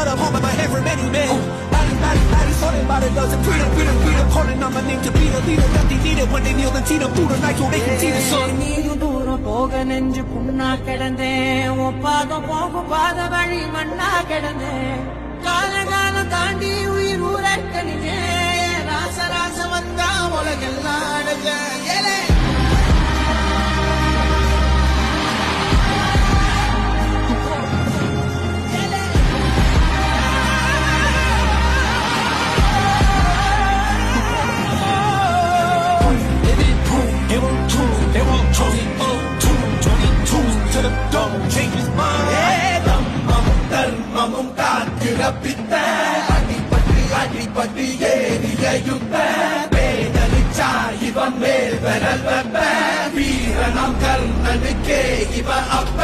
but I'm home in my head for many men. Body, sorted by the dozen. Freedom, calling on my name to be the leader. Nothing needed when they kneel and see them through the night so they can see the sun. நீயும் தூரம் போக நெஞ்சு புண்ணா கிடந்தேன் ஒப்பாதம் போகும் பாத வழி மண்ணா கிடந்தேன் காலம் தாண்டி உயிர் ஊரக்கணிஞ்சேன் ராச வந்தா உலகெல்லாம் அடைஞ்சேன் அடிபட்டு ஏறிய யுத்த வேதனிச்சா இவன் மேல் விரல் வெப்ப வீரனாம் கர்ணனுக்கே இவ அப்ப